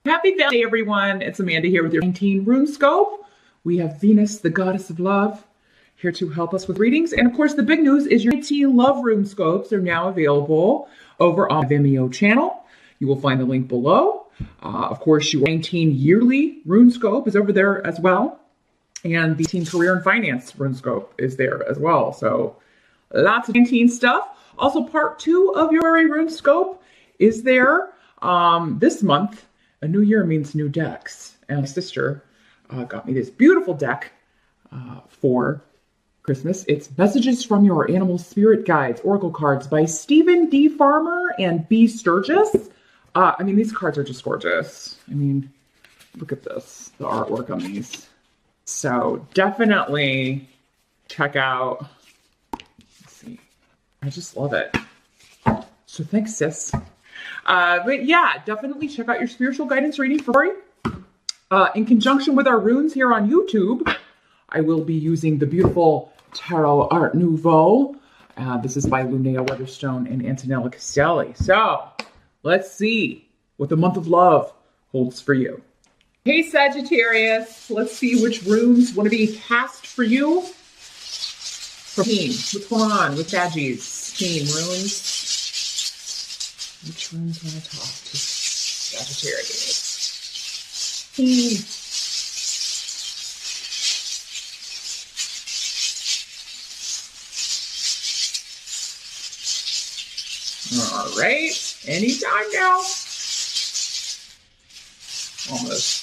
Happy Valentine's Day, everyone. It's Amanda here with your 19 rune scope. We have Venus, the goddess of love, here to help us with readings. And of course, the big news is your 19 love rune scopes are now available over on the Vimeo channel. You will find the link below. Of course, your 19 yearly rune scope is over there as well. And the 19 career and finance rune scope is there as well. So lots of 19 stuff. Also, part 2 of your rune scope is there this month. A new year means new decks. And my sister got me this beautiful deck for Christmas. It's Messages from Your Animal Spirit Guides, Oracle Cards by Stephen D. Farmer and B. Sturgis. I mean, these cards are just gorgeous. I mean, look at this, the artwork on these. So definitely check out. Let's see. I just love it. So thanks, sis. But yeah, definitely check out your spiritual guidance reading for free. In conjunction with our runes here on YouTube, I will be using the beautiful Tarot Art Nouveau. This is by Linnea Weatherstone and Antonella Castelli. So let's see what the month of love holds for you. Hey, Sagittarius, let's see which runes want to be cast for you. For team, what's going on with Saggies? Team runes. Which runes want to talk to Sagittarius? Team. All right, anytime now. Almost.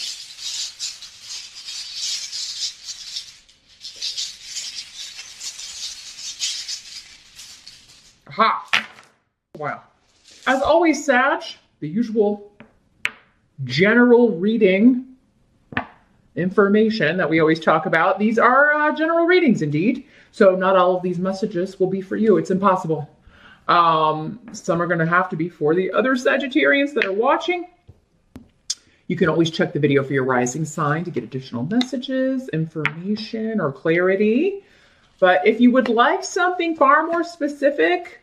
Aha. Wow. As always, Sag, the usual general reading information that we always talk about. These are general readings indeed. So not all of these messages will be for you. It's impossible. Some are going to have to be for the other Sagittarians that are watching. You can always check the video for your rising sign to get additional messages, information, or clarity. But if you would like something far more specific,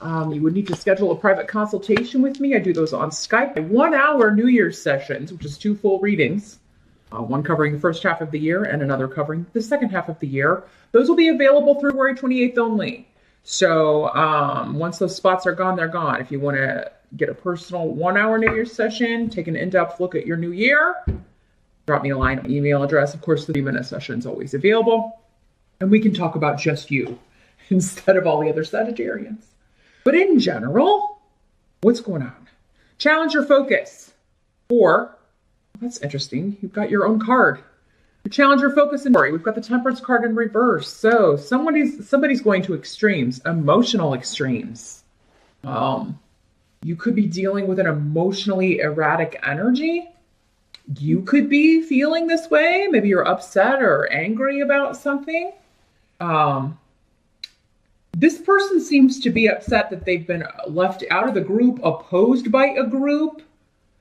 you would need to schedule a private consultation with me. I do those on Skype. 1 hour New Year's sessions, which is 2 full readings. One covering the first half of the year and another covering the second half of the year. Those will be available through February 28th only. So once those spots are gone, they're gone. If you want to get a personal 1 hour New Year's session, take an in-depth look at your new year, drop me a line, email address. Of course, the 3-minute session is always available. And we can talk about just you instead of all the other Sagittarians. But in general, what's going on? Challenge your focus. Or, that's interesting, you've got your own card. You challenge your focus in story. We've got the Temperance card in reverse. So somebody's going to extremes, emotional extremes. You could be dealing with an emotionally erratic energy. You could be feeling this way. Maybe you're upset or angry about something. This person seems to be upset that they've been left out of the group, opposed by a group.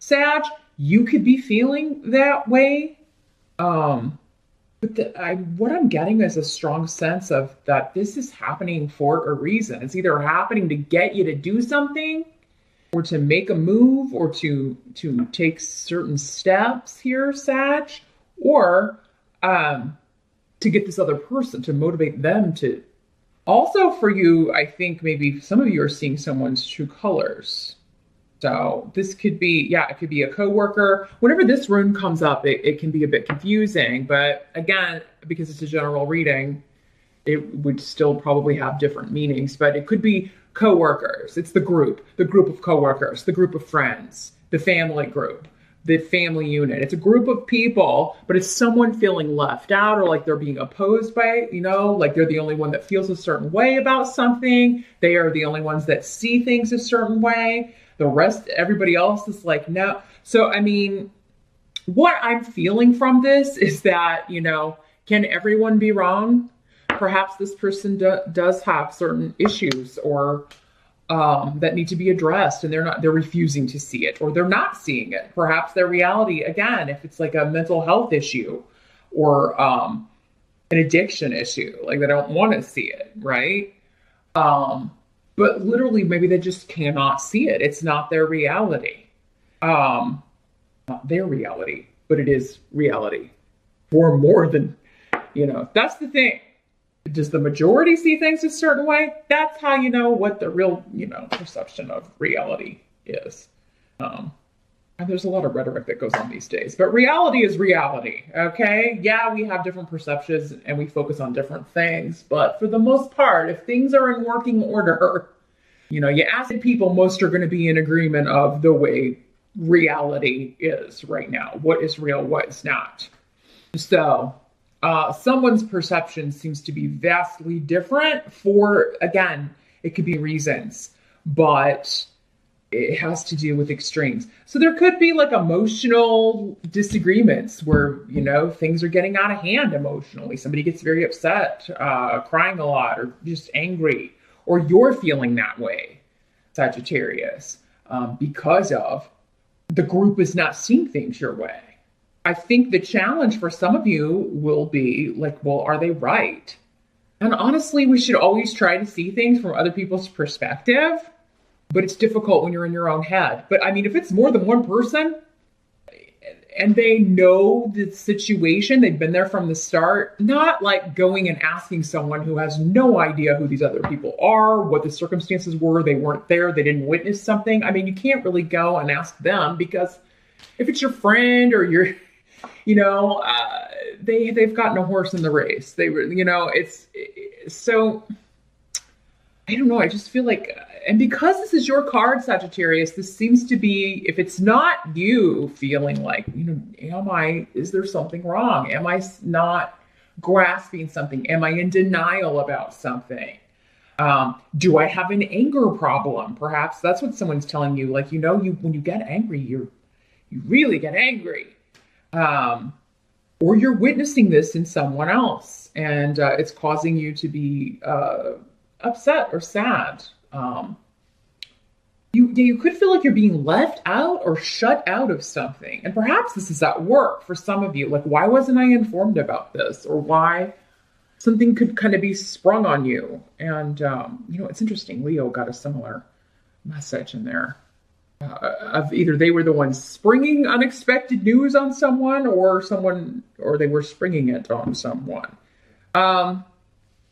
Sag, you could be feeling that way. But what I'm getting is a strong sense of that this is happening for a reason. It's either happening to get you to do something or to make a move or to take certain steps here, Sag, or to get this other person, to motivate them to. Also for you, I think maybe some of you are seeing someone's true colors. So this could be, it could be a coworker. Whenever this rune comes up, it can be a bit confusing. But again, because it's a general reading, it would still probably have different meanings. But it could be coworkers. It's the group of coworkers, the group of friends, the family group, the family unit. It's a group of people, but it's someone feeling left out or like they're being opposed by, like they're the only one that feels a certain way about something. They are the only ones that see things a certain way. The rest, everybody else is like, no. So, I mean, what I'm feeling from this is that, can everyone be wrong? Perhaps this person does have certain issues or that need to be addressed and they're refusing to see it or they're not seeing it. Perhaps their reality, again, if it's like a mental health issue or an addiction issue, like they don't want to see it, right? But literally maybe they just cannot see it. It's not their reality. not their reality, but it is reality for more than, that's the thing. Does the majority see things a certain way? That's how you know what the real, perception of reality is. And there's a lot of rhetoric that goes on these days, but reality is reality, okay? Yeah, we have different perceptions and we focus on different things, but for the most part, if things are in working order, you ask people, most are going to be in agreement of the way reality is right now. What is real, what is not. So, someone's perception seems to be vastly different for, again, it could be reasons, but it has to do with extremes. So there could be like emotional disagreements where, things are getting out of hand emotionally. Somebody gets very upset, crying a lot, or just angry, or you're feeling that way, Sagittarius, because of the group is not seeing things your way. I think the challenge for some of you will be like, well, are they right? And honestly, we should always try to see things from other people's perspective. But it's difficult when you're in your own head. But I mean, if it's more than one person and they know the situation, they've been there from the start, not like going and asking someone who has no idea who these other people are, what the circumstances were, they weren't there, they didn't witness something. I mean, you can't really go and ask them because if it's your friend or your, they've gotten a horse in the race. They were, it's so, I don't know. I just feel like, and because this is your card, Sagittarius, this seems to be, if it's not you feeling like, is there something wrong? Am I not grasping something? Am I in denial about something? Do I have an anger problem? Perhaps that's what someone's telling you. Like, when you get angry, you really get angry. Or you're witnessing this in someone else and it's causing you to be upset or sad. You could feel like you're being left out or shut out of something. And perhaps this is at work for some of you. Like, why wasn't I informed about this? Or why something could kind of be sprung on you. And, it's interesting. Leo got a similar message in there. Of either they were the ones springing unexpected news on someone or they were springing it on someone.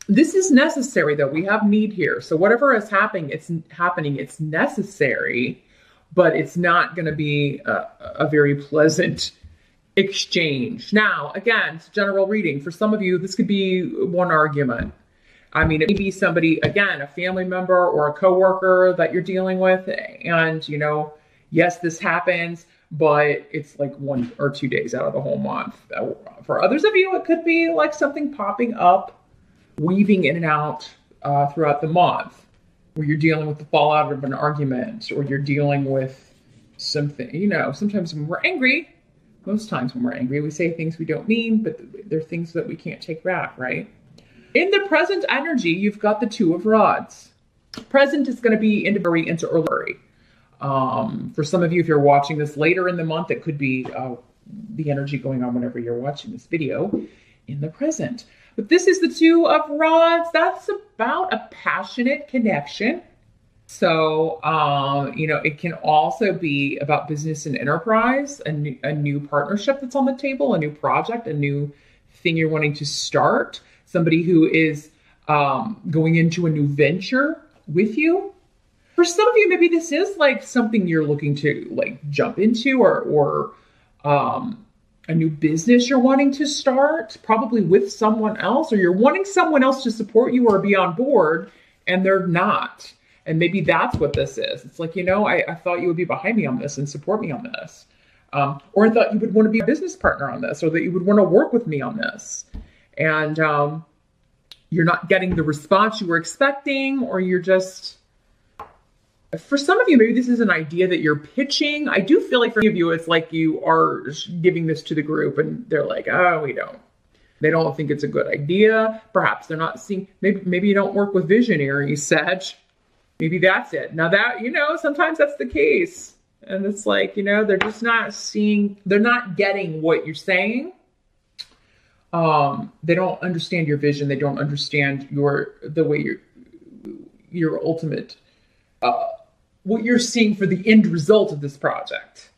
This is necessary, though. We have need here. So whatever is happening, it's necessary, but it's not going to be a very pleasant exchange. Now, again, it's a general reading. For some of you, this could be one argument. I mean, it may be somebody, again, a family member or a coworker that you're dealing with. And, yes, this happens, but it's like 1 or 2 days out of the whole month. For others of you, it could be like something popping up, weaving in and out throughout the month, where you're dealing with the fallout of an argument, or you're dealing with something, sometimes when we're angry, most times when we're angry, we say things we don't mean, but they're things that we can't take back, right? In the present energy, you've got the Two of Rods. Present is going to be very into early. For some of you, if you're watching this later in the month, it could be the energy going on whenever you're watching this video in the present. But this is the Two of Rods. That's about a passionate connection. So, it can also be about business and enterprise, a new partnership that's on the table, a new project, a new thing you're wanting to start. Somebody who is going into a new venture with you. For some of you, maybe this is like something you're looking to like jump into or a new business you're wanting to start, probably with someone else, or you're wanting someone else to support you or be on board and they're not. And maybe that's what this is. It's like, I thought you would be behind me on this and support me on this. Or I thought you would want to be a business partner on this, or that you would want to work with me on this. And you're not getting the response you were expecting, or you're just, for some of you, maybe this is an idea that you're pitching. I do feel like for many of you, it's like you are giving this to the group and they're like, oh, they don't think it's a good idea. Perhaps they're not seeing, maybe you don't work with visionaries, Sag. Maybe that's it. Now that, sometimes that's the case. And it's like, they're just not they're not getting what you're saying. They don't understand your vision. They don't understand the way your ultimate, what you're seeing for the end result of this project.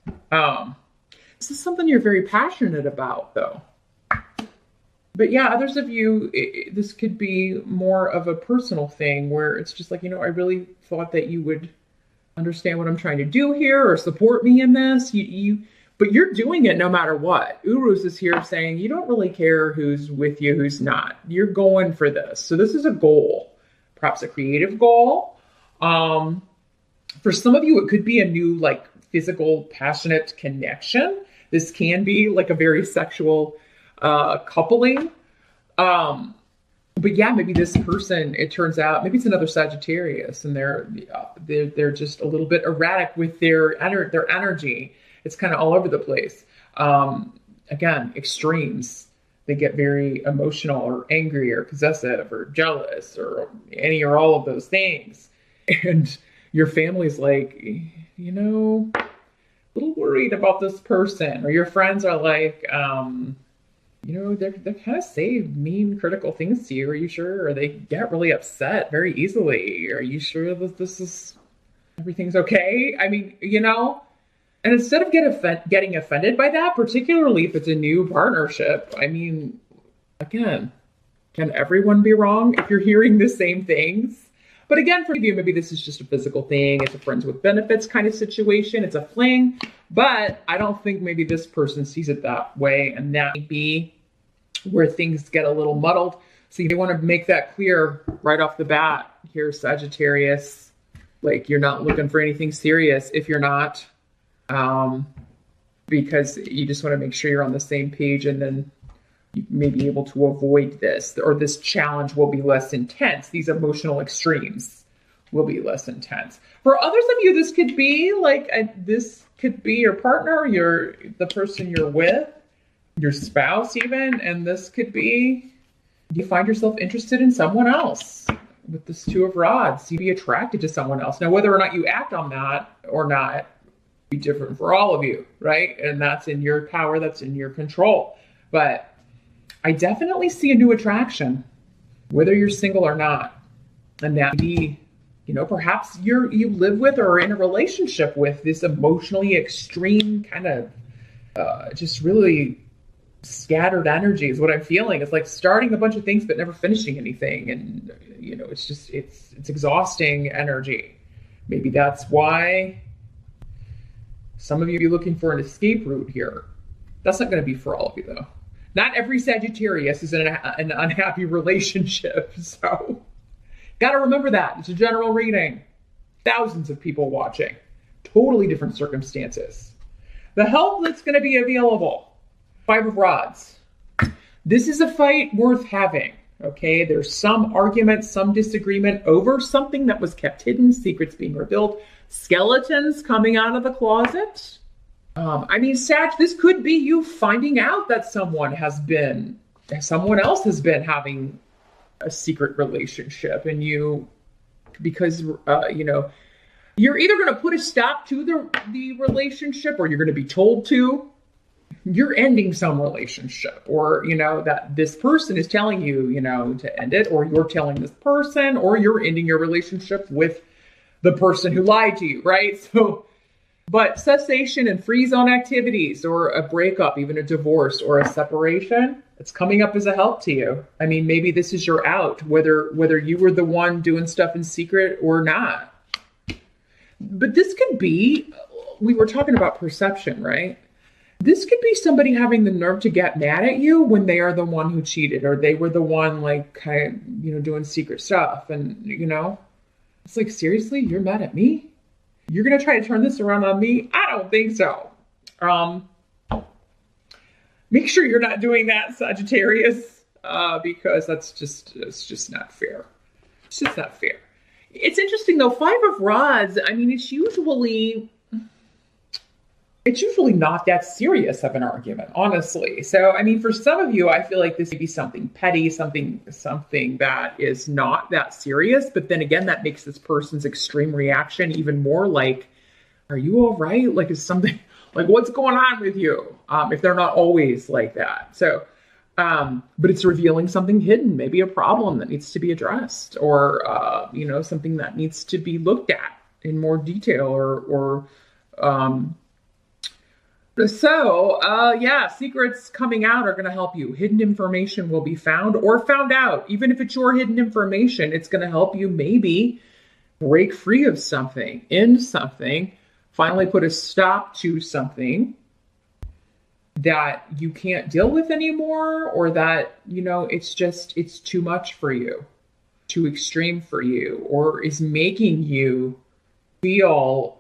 This is something you're very passionate about, though. But yeah, others of you, this could be more of a personal thing where it's just like, I really thought that you would understand what I'm trying to do here or support me in this. But you're doing it no matter what. Uruz is here saying you don't really care who's with you, who's not. You're going for this. So this is a goal, perhaps a creative goal. For some of you, it could be a new, like, physical, passionate connection. This can be like a very sexual coupling. But yeah, maybe this person, it turns out, maybe it's another Sagittarius, and they're just a little bit erratic with their energy. It's kind of all over the place. Again, extremes. They get very emotional or angry or possessive or jealous or any or all of those things. And your family's like, a little worried about this person. Or your friends are like, they kind of say mean, critical things to you. Are you sure? Or they get really upset very easily. Are you sure that everything's okay? I mean, and instead of getting offended by that, particularly if it's a new partnership, I mean, again, can everyone be wrong if you're hearing the same things? But again, for you, maybe this is just a physical thing. It's a friends with benefits kind of situation. It's a fling. But I don't think maybe this person sees it that way. And that may be where things get a little muddled. So you want to make that clear right off the bat here, Sagittarius. Like, you're not looking for anything serious if you're not. Because you just want to make sure you're on the same page, and then you may be able to avoid this, or this challenge will be less intense. These emotional extremes will be less intense. For others of you, this could be like, this could be your partner, the person you're with, your spouse even, and this could be, you find yourself interested in someone else. With this Two of Rods, you'd be attracted to someone else. Now, whether or not you act on that or not, be different for all of you, right? And that's in your power, that's in your control. But I definitely see a new attraction, whether you're single or not. And that be, perhaps you live with or are in a relationship with this emotionally extreme kind of just really scattered energy is what I'm feeling. It's like starting a bunch of things but never finishing anything. And, it's exhausting energy. Maybe that's why some of you are looking for an escape route here. That's not going to be for all of you, though. Not every Sagittarius is in an unhappy relationship. So, got to remember that. It's a general reading. Thousands of people watching. Totally different circumstances. The help that's going to be available. Five of Rods. This is a fight worth having. Okay, there's some argument, some disagreement over something that was kept hidden, secrets being revealed, skeletons coming out of the closet. Sag, this could be you finding out that someone else has been having a secret relationship, and because you're either going to put a stop to the relationship, or you're going to be told to. You're ending some relationship, or, that this person is telling you, to end it, or you're telling this person, or you're ending your relationship with the person who lied to you, right? So, but cessation and free zone activities, or a breakup, even a divorce or a separation, it's coming up as a help to you. I mean, maybe this is your out, whether you were the one doing stuff in secret or not. But this could be, we were talking about perception, right? This could be somebody having the nerve to get mad at you when they are the one who cheated, or they were the one, like, kind of, doing secret stuff. And, it's like, seriously, you're mad at me? You're going to try to turn this around on me? I don't think so. Make sure you're not doing that, Sagittarius, because it's just not fair. It's just not fair. It's interesting, though. Five of Rods, it's usually not that serious of an argument, honestly. So, for some of you, I feel like this may be something petty, something that is not that serious. But then again, that makes this person's extreme reaction even more like, are you all right? Like, is something, like, what's going on with you? If they're not always like that. So, but it's revealing something hidden, maybe a problem that needs to be addressed, or, something that needs to be looked at in more detail, or So, yeah, secrets coming out are going to help you. Hidden information will be found or found out. Even if it's your hidden information, it's going to help you maybe break free of something, end something, finally put a stop to something that you can't deal with anymore, or that, it's too much for you, too extreme for you, or is making you feel,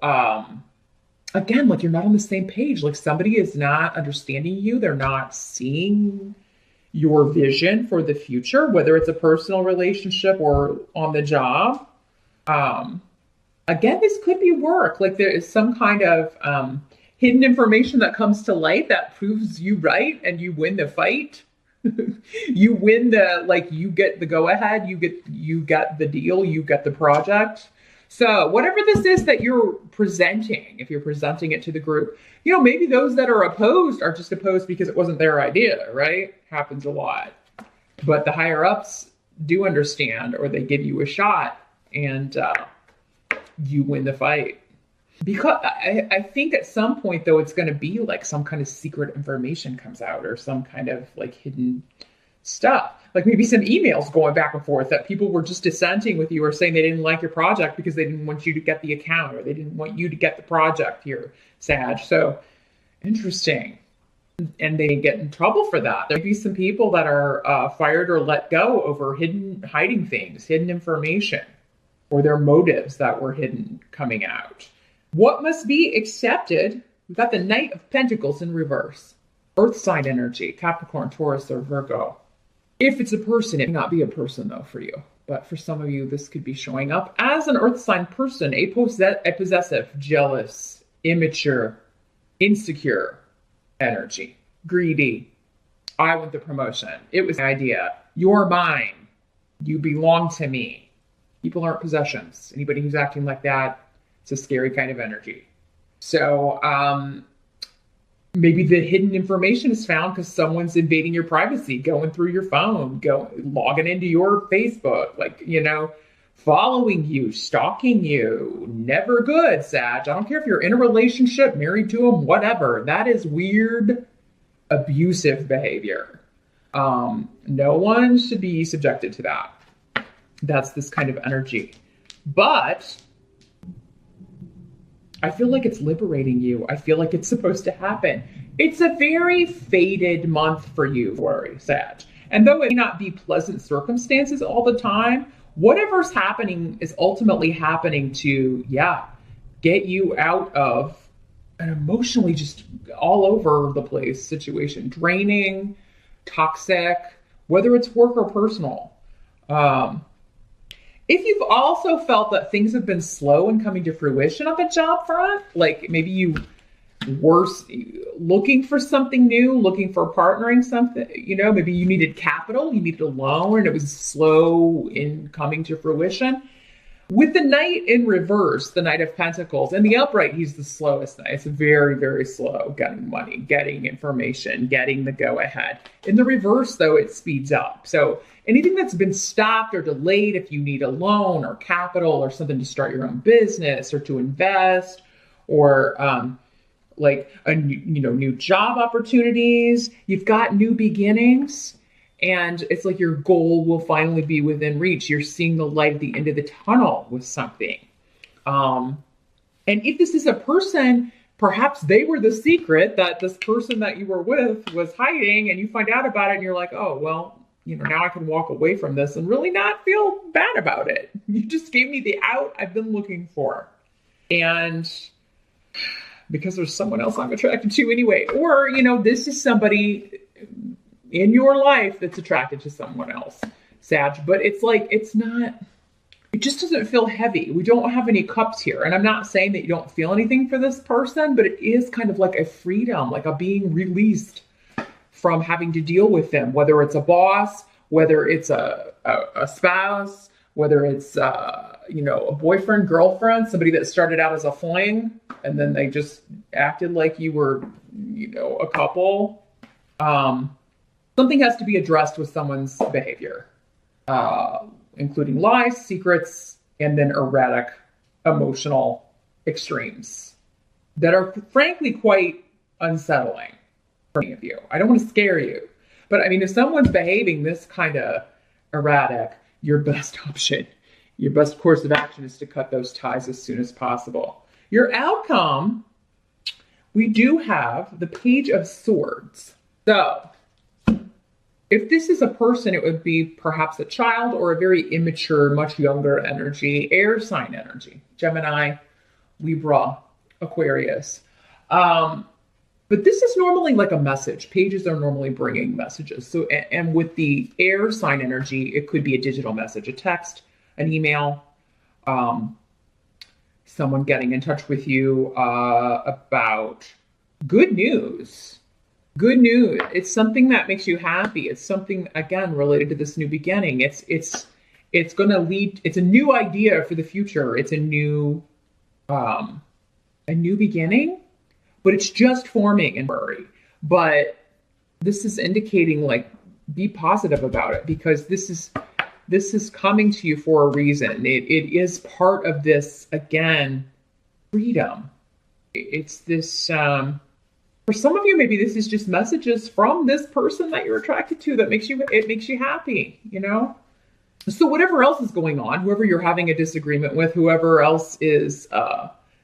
again, like you're not on the same page, like somebody is not understanding you, they're not seeing your vision for the future, whether it's a personal relationship or on the job. Again, this could be work, like there is some kind of hidden information that comes to light that proves you right and you win the fight. You win you get the go ahead, you get the deal, you get the project. So whatever this is that you're presenting, if you're presenting it to the group, maybe those that are opposed are just opposed because it wasn't their idea, right? Happens a lot. But the higher ups do understand, or they give you a shot, and you win the fight. Because I think at some point, though, it's going to be like some kind of secret information comes out, or some kind of like hidden stuff. Like maybe some emails going back and forth that people were just dissenting with you, or saying they didn't like your project because they didn't want you to get the account, or they didn't want you to get the project here, Sag. So interesting. And they get in trouble for that. There may be some people that are fired or let go over hiding things, hidden information, or their motives that were hidden coming out. What must be accepted? We've got the Knight of Pentacles in reverse. Earth sign energy, Capricorn, Taurus, or Virgo. If it's a person, it may not be a person though for you. But for some of you, this could be showing up as an earth sign person, a possessive, jealous, immature, insecure energy, greedy. I want the promotion. It was the idea. You're mine. You belong to me. People aren't possessions. Anybody who's acting like that, it's a scary kind of energy. So maybe the hidden information is found because someone's invading your privacy, going through your phone, logging into your Facebook, following you, stalking you. Never good, Sag. I don't care if you're in a relationship, married to them, whatever. That is weird, abusive behavior. No one should be subjected to that. That's this kind of energy. But I feel like it's liberating you. I feel like it's supposed to happen. It's a very fated month for you, Sag. And though it may not be pleasant circumstances all the time, whatever's happening is ultimately happening to, get you out of an emotionally just all over the place situation. Draining, toxic, whether it's work or personal. If you've also felt that things have been slow in coming to fruition on the job front, like maybe you were looking for something new, looking for partnering something, maybe you needed capital, you needed a loan, and it was slow in coming to fruition. With the Knight in reverse, the Knight of Pentacles, and the upright, he's the slowest Knight. It's very, very slow getting money, getting information, getting the go-ahead. In the reverse, though, it speeds up. So anything that's been stopped or delayed, if you need a loan or capital or something to start your own business or to invest, or new job opportunities, you've got new beginnings. And it's like your goal will finally be within reach. You're seeing the light at the end of the tunnel with something. And if this is a person, perhaps they were the secret that this person that you were with was hiding, and you find out about it and you're like, oh, well, now I can walk away from this and really not feel bad about it. You just gave me the out I've been looking for. And because there's someone else I'm attracted to anyway. Or, this is somebody in your life that's attracted to someone else, Sag. But it's like, it just doesn't feel heavy. We don't have any cups here. And I'm not saying that you don't feel anything for this person, but it is kind of like a freedom, like a being released from having to deal with them, whether it's a boss, whether it's a spouse, whether it's, a boyfriend, girlfriend, somebody that started out as a fling, and then they just acted like you were, a couple. Something has to be addressed with someone's behavior, including lies, secrets, and then erratic emotional extremes that are frankly quite unsettling for many of you. I don't want to scare you. But I mean, if someone's behaving this kind of erratic, your best option, your best course of action is to cut those ties as soon as possible. Your outcome, we do have the Page of Swords. So if this is a person, it would be perhaps a child or a very immature, much younger energy, air sign energy, Gemini, Libra, Aquarius. But this is normally like a message. Pages are normally bringing messages. So, and with the air sign energy, it could be a digital message, a text, an email, someone getting in touch with you about good news. Good news. It's something that makes you happy. It's something, again, related to this new beginning. It's going to lead. It's a new idea for the future. It's a new beginning. But it's just forming and worry. But this is indicating, like, be positive about it, because this is coming to you for a reason. It is part of this, again, freedom. It's this, for some of you, maybe this is just messages from this person that you're attracted to that makes you happy, you know? So whatever else is going on, whoever you're having a disagreement with, whoever else is,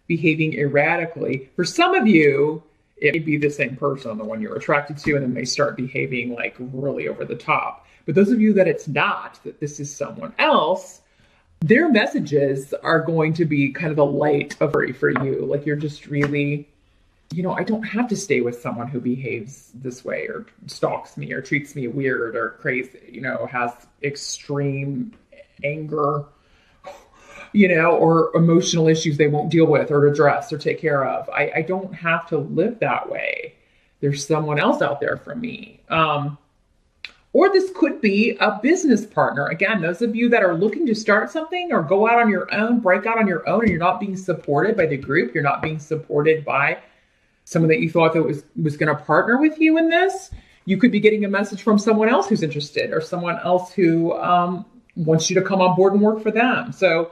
behaving erratically. For some of you, it may be the same person, the one you're attracted to, and then they start behaving like really over the top. But those of you that it's not, that this is someone else, their messages are going to be kind of a light of worry for you. Like, you're just really, you know, I don't have to stay with someone who behaves this way or stalks me or treats me weird or crazy, you know, has extreme anger, you know, or emotional issues they won't deal with or address or take care of. I don't have to live that way. There's someone else out there for me. Or this could be a business partner. Again, those of you that are looking to start something or go out on your own, break out on your own, and you're not being supported by the group, you're not being supported by someone that you thought that was going to partner with you in this, you could be getting a message from someone else who's interested, or someone else who wants you to come on board and work for them. So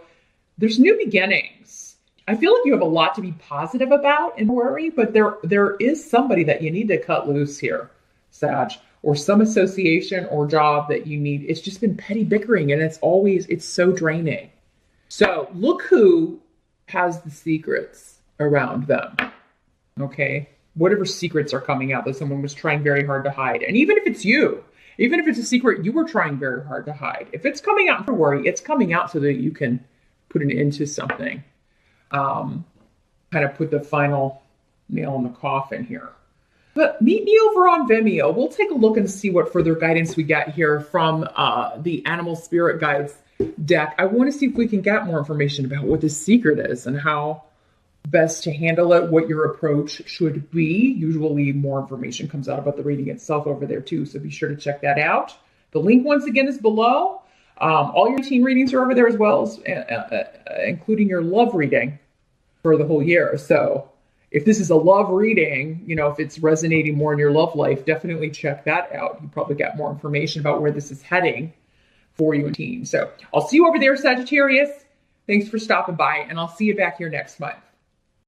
there's new beginnings. I feel like you have a lot to be positive about and worry, but there is somebody that you need to cut loose here, Sag, or some association or job that you need. It's just been petty bickering, and it's so draining. So look who has the secrets around them. Okay. Whatever secrets are coming out that someone was trying very hard to hide. And even if it's you, even if it's a secret you were trying very hard to hide, if it's coming out for worry, it's coming out so that you can put an end to something, kind of put the final nail in the coffin here. But meet me over on Vimeo. We'll take a look and see what further guidance we get here from the Animal Spirit Guides deck. I want to see if we can get more information about what the secret is and how best to handle it, what your approach should be. Usually more information comes out about the reading itself over there too, so be sure to check that out. The link once again is below. All your teen readings are over there, as well as including your love reading for the whole year. So if this is a love reading, you know, if it's resonating more in your love life, definitely check that out. You probably got more information about where this is heading for you and teen. So I'll see you over there, Sagittarius. Thanks for stopping by, and I'll see you back here next month.